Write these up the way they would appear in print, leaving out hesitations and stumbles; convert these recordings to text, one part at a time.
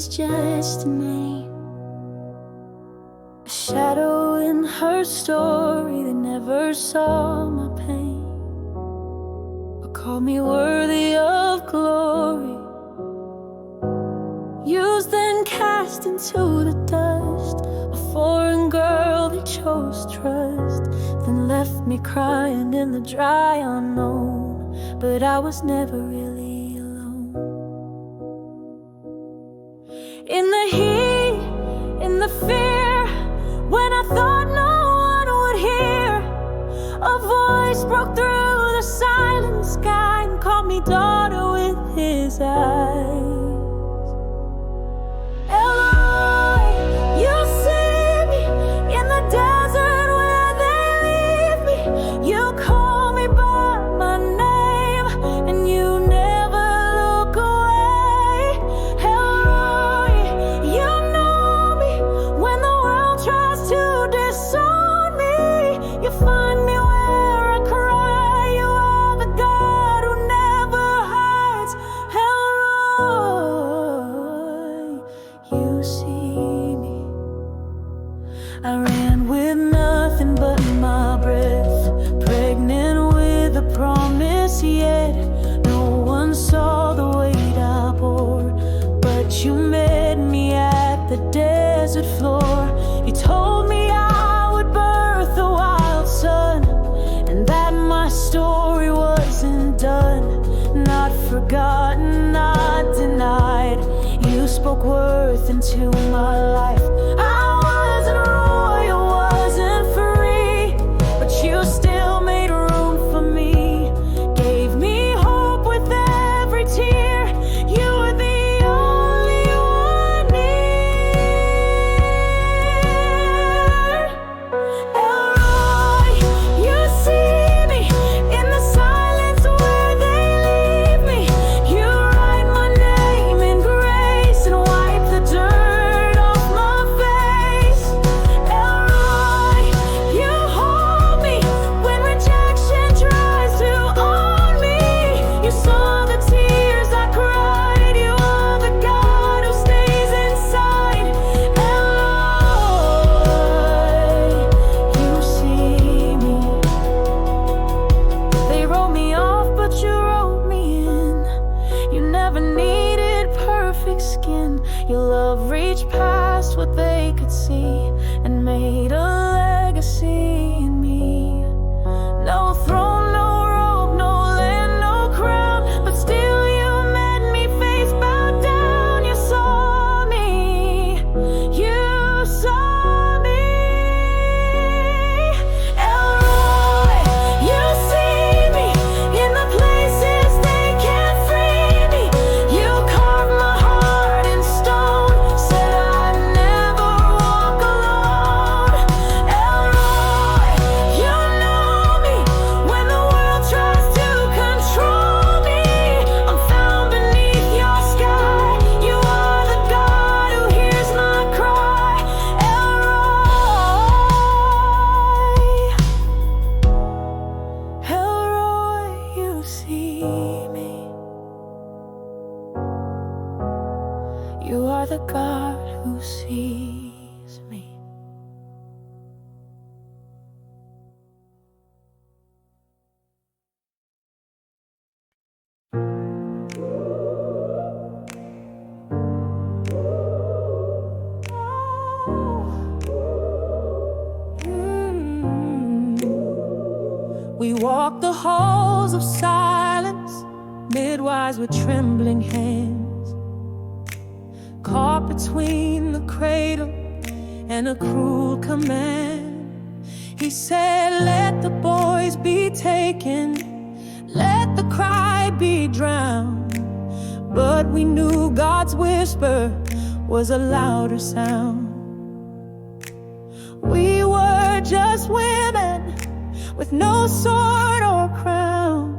was just a name, a shadow in her story that never saw my pain, but called me worthy of glory. Used then cast into the dust, a foreign girl that chose trust, then left me crying in the dry unknown. But I was never really alone. In the heat, in the fear, when I thought no one would hear, a voice broke through the silent sky and called me daughter with his eyes. Elroy, you see me in the desert where they leave me. You call me by my name and you never look away. Elroy, you know me when the world tries to disown me. You find me where I cry. You are the God who never hides. Elroy, you see me. I ran with nothing but my breath, pregnant with a promise yet. No one saw the weight I bore, but you met me at the desert floor. You told me I would birth a wild son, and that my story wasn't done. Not forgotten, not denied. You spoke worth into my life. I wasn't royal, wasn't free, but you still made room for me. Gave me hope with every tear. You were the only one near. Elroy, you see me in the silence where they leave me. You write my name in grace and wipe the dirt off my face. Elroy, you hold me when rejection tries to own me. You saw the tears I cried. You are the God who stays inside. Elroy, you see me. They wrote me off, but you wrote me in. You never needed perfect skin. Your love reached past what they could see and made a legacy in me. No throne, no robe, no land, no crown, but still you met me face bowed down. You saw me, you saw me. Elroy, you see me in the places they can't free me. You carved my heart in stone, said I'd never walk alone. Elroy, you know me when the world tries to control me. I'm found beneath your sky. You are the God who hears my cry. Elroy, you see me. You are the God who sees me. We walk the halls of silence, midwives with trembling hands, caught between the cradle and a cruel command. He said, let the boys be taken, let the cry be drowned. But we knew God's whisper was a louder sound. We were just women with no sword or crown,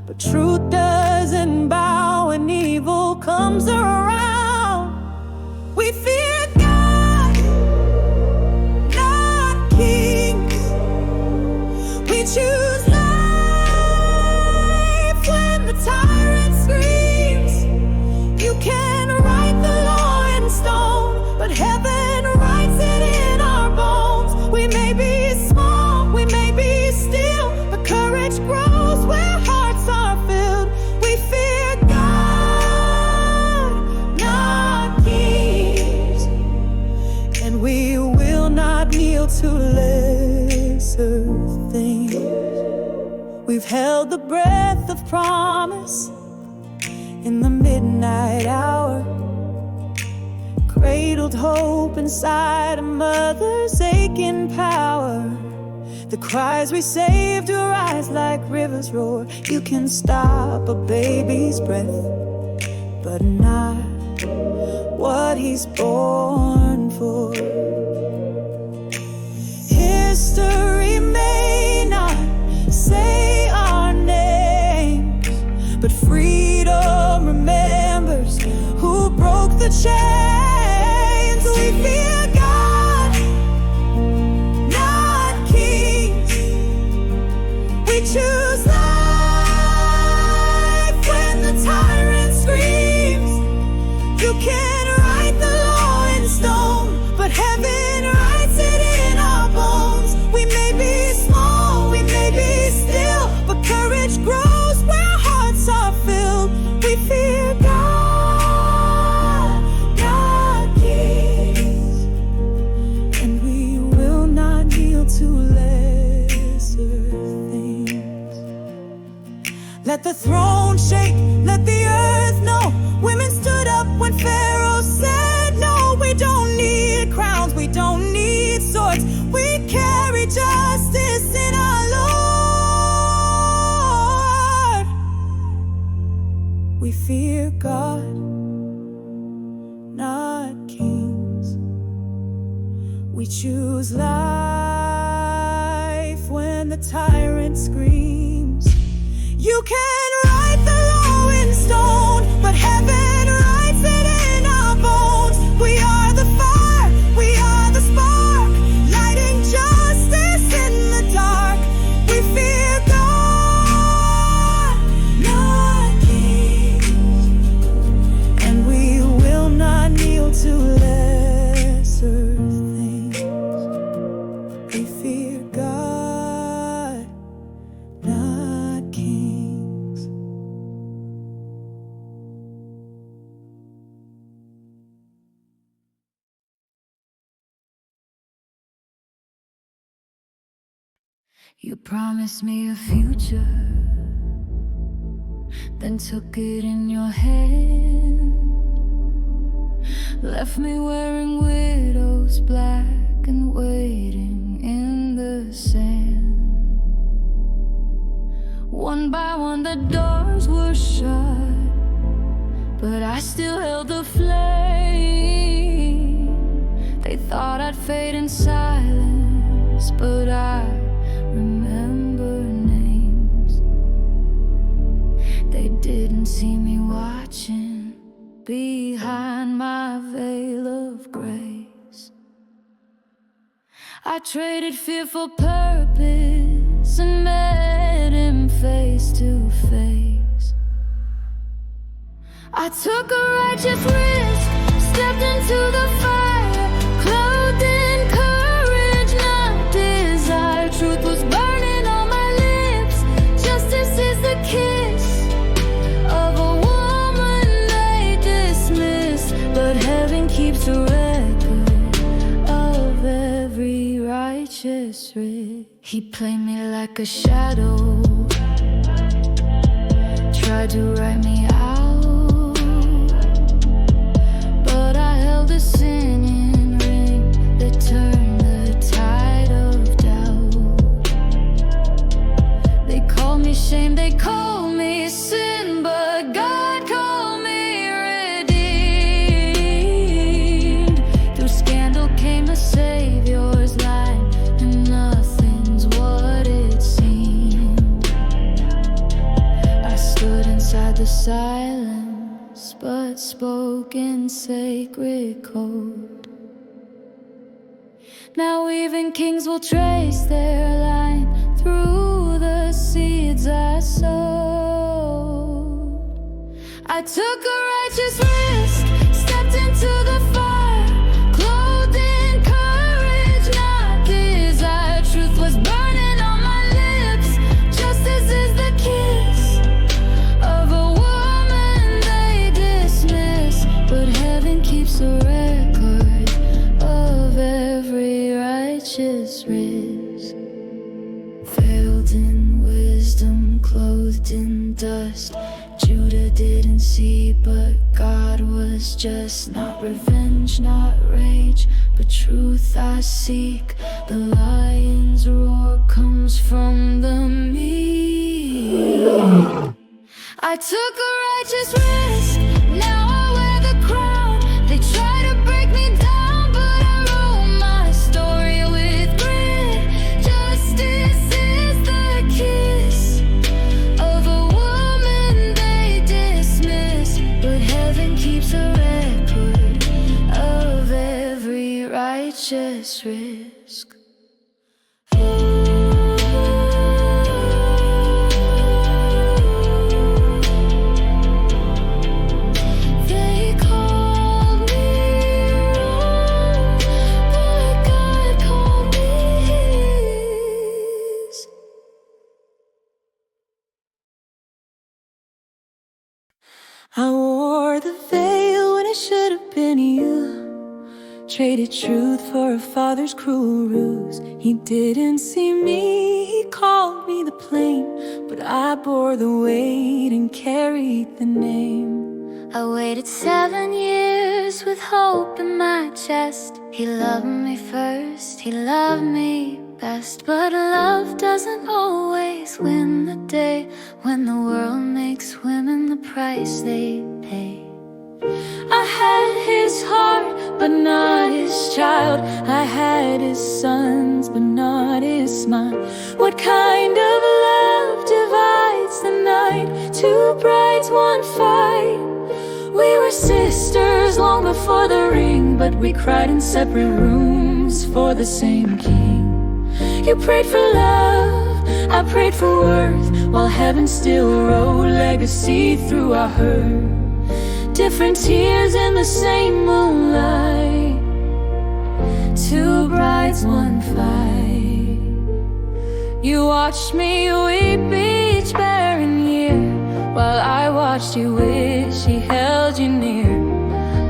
but truth doesn't bow when evil comes around. We fear God, not kings. We choose life when the tyrant screams. You can write the law We've held the breath of promise in the midnight hour, cradled hope inside a mother's aching power. The cries we saved will rise like rivers roar. You can stop a baby's breath, but not what he's born for. History may not say our names, but freedom remembers who broke the chains. We fear God, not kings. We choose life when the tyrant screams. You can write the law in stone, but heaven writes it in our bones. We may be small, we may be still, but courage grows where hearts are filled. We fear God, not kings, and we will not kneel to lesser things. Let the throne shake, let the earth know. Women stood up when Pharaoh said no. We don't need crowns, we don't need swords. We carry justice in our Lord. We fear God, not kings. We choose life when the tyrant screams. You can write the law in stone, but heaven writes it in our bones. We are the fire, we are the spark, lighting justice in the dark. We fear God, not kings, and we will not kneel to lesser things. We fear God, not kings. You promised me a future, then took it in your hand. Left me wearing widow's black and waiting in the sand. One by one the doors were shut, but I still held the flame. They thought I'd fade in silence, but I remember names. They didn't see me watching behind my veil of grace. I traded fear for purpose and met him face to face. I took a righteous risk, stepped into the fire, clothed in courage, not desire. Truth was burning on my lips. Justice is the kiss of a woman they dismiss, but heaven keeps a record of every righteous writ. He played me like a shadow, tried to write me out, but I held a sinning ring that turned the tide of doubt. They called me shame, they called me sin, but God called me redeemed. Through scandal came a Savior's line, and nothing's what it seemed. I stood inside the silence, but spoke in sacred code. Now even kings will trace their line through the seeds I sowed. I took a righteous risk, stepped into the fire, clothed in courage, not desire. Truth was burning on my lips. Justice is the kiss of a woman they dismiss, but heaven keeps a record of every righteous risk. Failed in wisdom, clothed in dust. Judah didn't see, but God was just. Not revenge, not rage, but truth I seek. The lion's roar comes from the meek. I took a righteous risk, now I wear the crown. They try to break me down, but I wrote my story with grit. Justice is the kiss of a woman they dismiss, but heaven keeps a record of every righteous risk. I wore the veil when it should have been you. Traded truth for a father's cruel ruse. He didn't see me, he called me the plain, but I bore the weight and carried the name. I waited 7 years with hope in my chest. He loved me first, he loved me best. But love doesn't always win the day, when the world makes women the price they pay. I had his heart, but not his child. I had his sons, but not his smile. What kind of love divides the night? Two brides, one fight. We were sisters long before the ring, but we cried in separate rooms for the same king. You prayed for love, I prayed for worth, while heaven still wrote legacy through our hurt. Different tears in the same moonlight. Two brides, one fight. You watched me weep each barren year, while I watched you wish he held you near.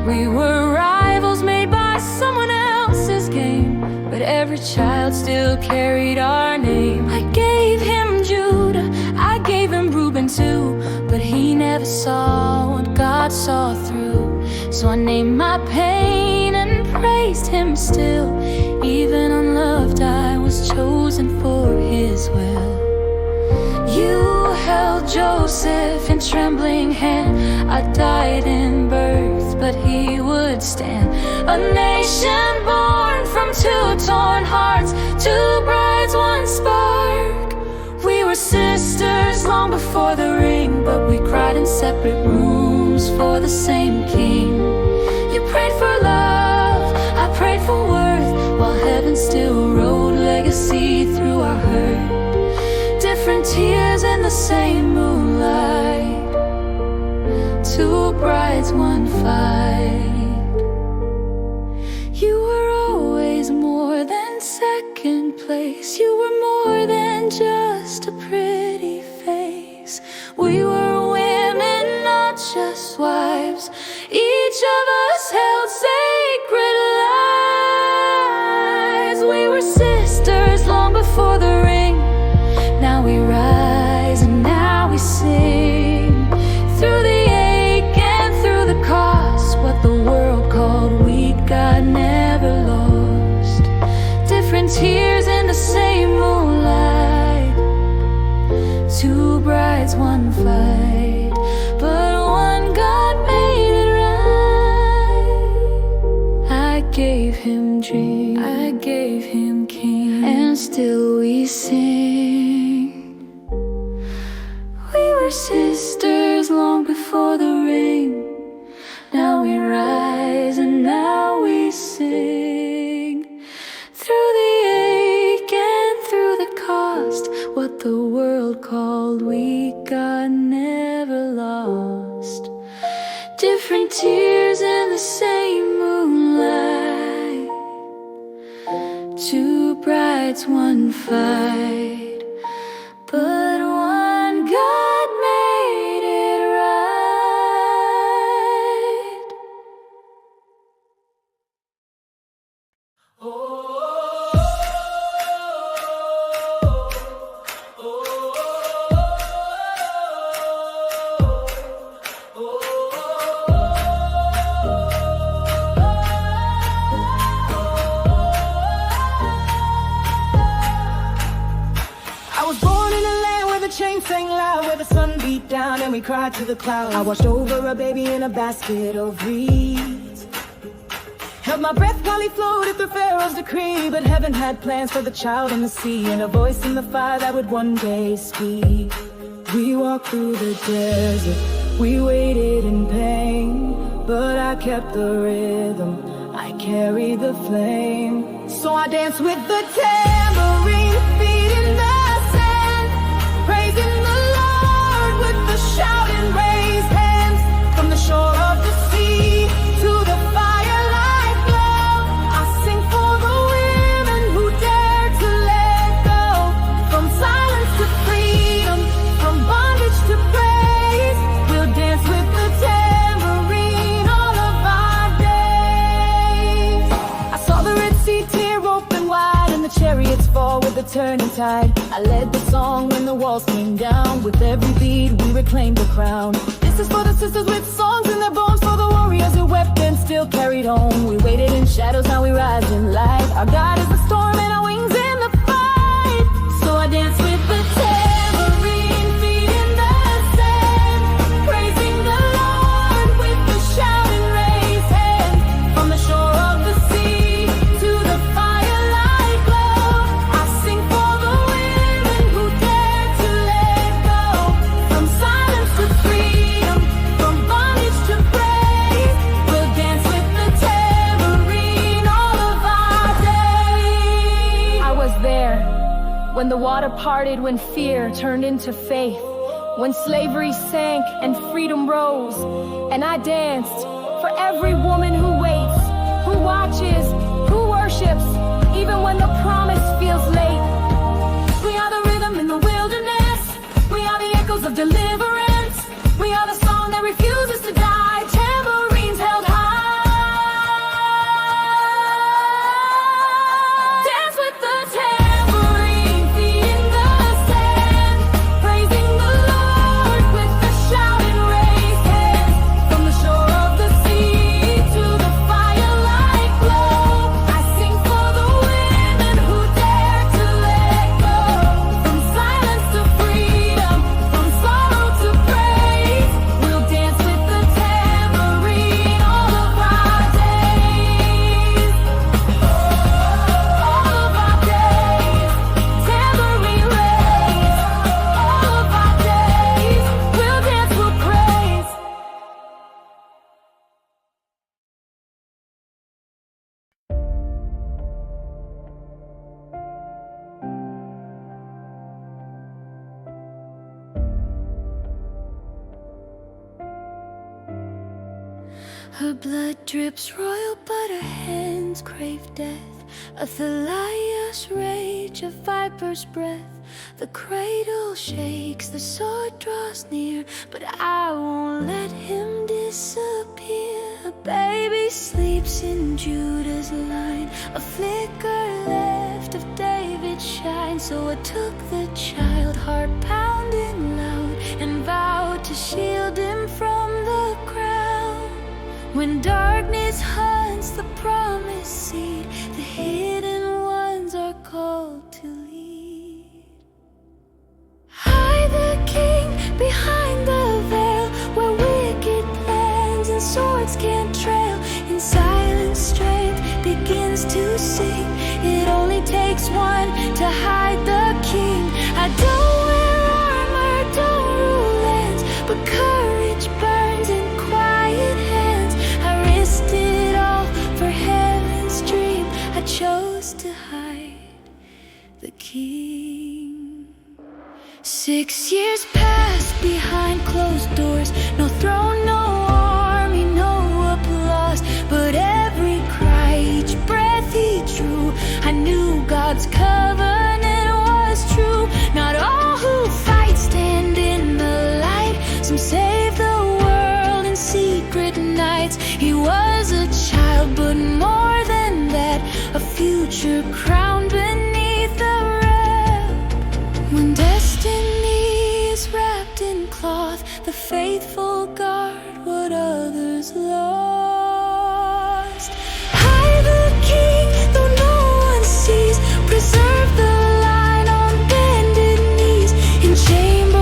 We were rivals made by someone else's game, but every child still carried our name. I gave him Judah, I gave him Reuben too, but he never saw what God saw through. So I named my pain and praised him still. Even unloved, I was chosen for his will. You held Joseph in trembling hand. I died in birth, but he would stand. A nation born from two torn hearts, two brides, one spark. We were sisters long before the ring, but we cried in separate rooms for the same king. You prayed for love, I prayed for worth, while heaven still wrote legacy through our hurt. Different tears in the same moonlight. Two brides, one fight. You were always more than second place. You were more than just a pretty face. We were women, not just wives. Each of us held sacred lives. We were sisters long before the ring. Now we rise and now we sing. Through the ache and through the cost, what the world called weak, God never lost. Different tears in the same moonlight. Two brides, one fight, but one God made it right. I gave him dreams, I gave him king, and still we sing. We were sisters long before the ring. Now we rise and now we sing. Through the ache and through the cost, what the world called weak, God never lost. Different tears in the same moonlight. Two brides, one fight, but one God made it right. chains sang loud where the sun beat down and we cried to the clouds. I watched over a baby in a basket of reeds. Held my breath while he floated through Pharaoh's decree. But heaven had plans for the child in the sea, and a voice in the fire that would one day speak. We walked through the desert, we waited in pain, but I kept the rhythm, I carried the flame. So I danced with the tambourine, feet in the sand, praising the Lord with the shout and raised hands. From the shore of the sea to the firelight glow, I sing for the women who dare to let go. From silence to freedom, from bondage to praise, we'll dance with the tambourine all of our days. I saw the Red Sea tear open wide and the chariots fall with the turning tide. I led the song when the walls came down. With every beat we reclaimed the crown. This is for the sisters with songs in their bones, for the warriors who wept and still carried on. We waited in shadows, now we rise in light. Our God is the storm and our wings in the fight. So I dance with the tambourine, feet in the sand, praising the Lord with the shout and raised hands. From the shore of the sea to the firelight glow, I sing for the women who dare to let go. From silence to freedom, from bondage to praise, we'll dance with the tambourine all of our days. I was there when the water parted, when fear turned into faith, when slavery sank and freedom rose. And I danced for every woman who waits, who watches, who worships, even when the promise feels late. We are the rhythm in the wilderness, we are the echoes of deliverance, we are the song that refuses to die, tambourines held high. Dance with the tambourine, feet in the sand, praising the Lord with the shout and raised hands. From the shore of the sea to the firelight glow, I sing for the women who dare to let go. From silence to freedom, from sorrow to praise, we'll dance with the tambourine all of our days. All of our days, tambourine raise. All of our days, we'll dance, we'll praise. Her blood drips royal, but her hands crave death. Athaliah's rage, a viper's breath. The cradle shakes, the sword draws near, but I won't let him disappear. A baby sleeps in Judah's line, a flicker left of David's shine. So I took the child, heart pounding loud, and vowed to shield him from the crown. When darkness hunts the promised seed, the hidden ones are called to lead. Hide the king behind the veil, where wicked plans and swords can't trail. In silence, strength begins to sing. It only takes one to hide the king. I don't wear armor, don't rule lands, but courage burns in quiet hands. I risked it all for heaven's dream. I chose to hide the king. 6 years passed behind closed doors, no throne, no army, no applause, but every cry, each breath he drew, I knew God's covenant was true. Not all who fight stand in the light, some save the world in secret nights. He was a child, but more than that, a future crowned beneath the rail. When destiny is wrapped in cloth, the faithful guard what others lost. Hide the king, though no one sees, preserve the line on bended knees. In shame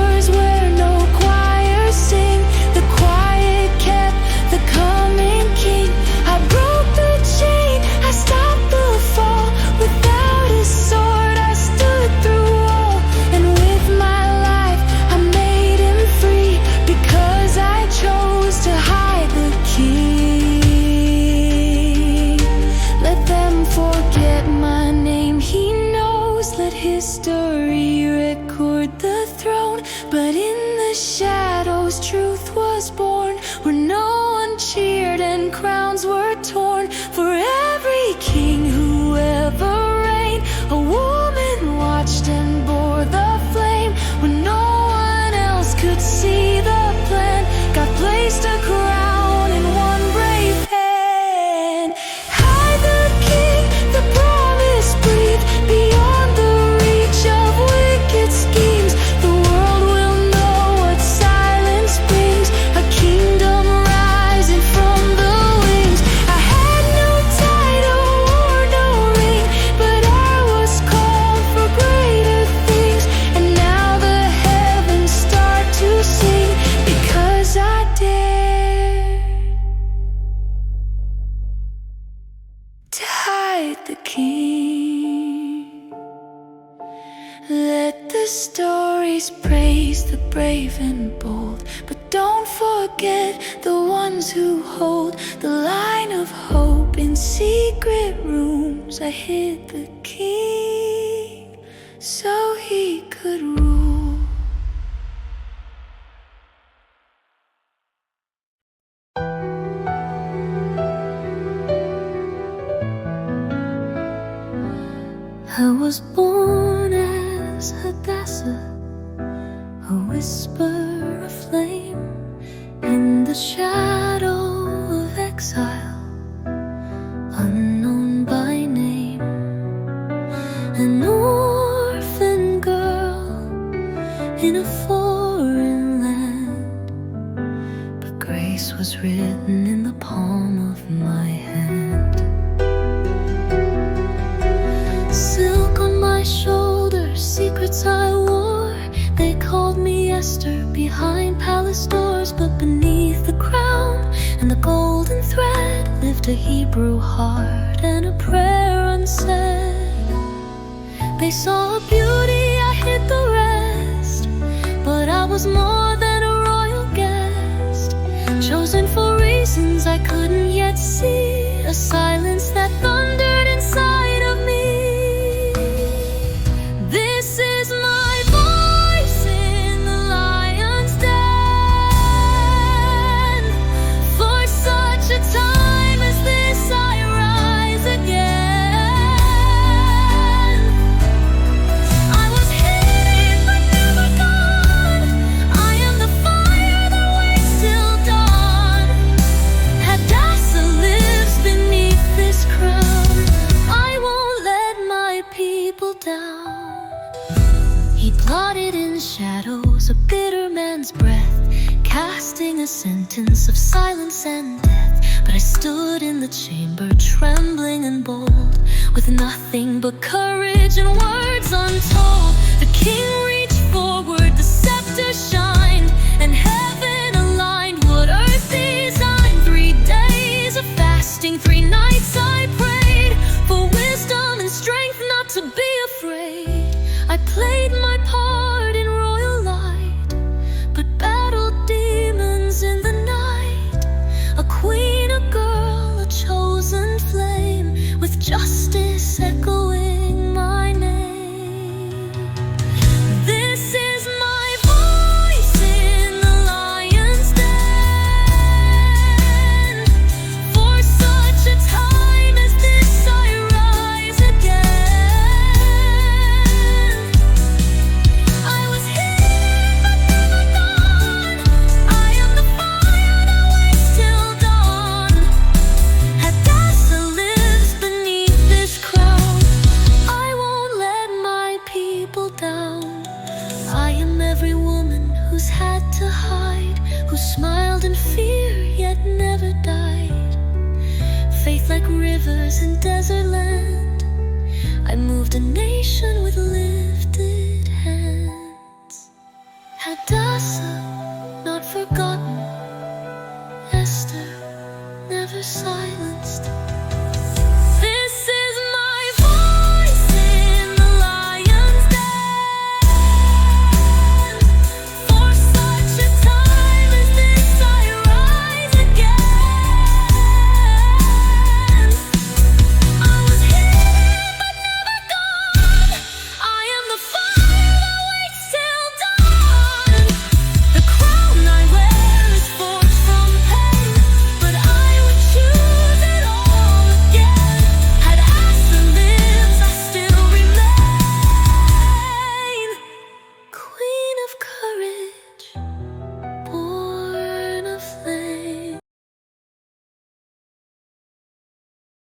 whose truth was born, where no one cheered and crowns were torn. For every king who ever reigned, a woman watched and bore the flame. When no one else could see the plan, God placed a crown in one brave hand. High the king, the promise breathed, beyond the reach of wicked schemes. The world will know what silence brings, a kingdom rising from the wings. I had no title or no ring, but I was called for greater things. And now the heavens start to sing, because I dared to hide the king. Let the stories praise the brave and bold, but don't forget the ones who hold the line of hope. In secret rooms I hid the king, so he could rule. I was born as Hadassah, a whisper of flame in the shadow of exile, unknown by name. An orphan girl in a foreign land, but grace was written in the palm of my hand. Silk on my shoulders, secrets I wore. They called me Esther behind palace doors, but beneath the crown and the golden thread lived a Hebrew heart and a prayer unsaid. They saw a beauty, I hid the rest, but I was more than a royal guest, chosen for reasons I couldn't yet see, a silence that thundered inside of me. This is my voice in the lion's den. For such a time as this I rise again. I was hidden but never gone. I am the fire that waits till dawn. Hadassah lives beneath this crown. I won't let my people down. He plotted in shadows, a bitter man's breath, casting a sentence of silence and death. But I stood in the chamber, trembling and bold, with nothing but courage and words untold. The king reached forward, the scepter shined, and heaven aligned what earth designed. 3 days of fasting, 3 nights I prayed for wisdom and strength not to be afraid. I played my part in royal light, but battled demons in the night. A queen, a girl, a chosen flame, with justice echoing my name. This is my voice in the lion's den. For such a time as this I rise again. I was hidden but never gone. I am the fire that waits till dawn. Hadassah lives beneath this crown. I won't let my people down. I am every woman who's had to hide, who smiled in fear yet never died. Faith like rivers in desert land, I moved a nation with lifted hands. Hadassah, not forgotten. Esther, never silenced.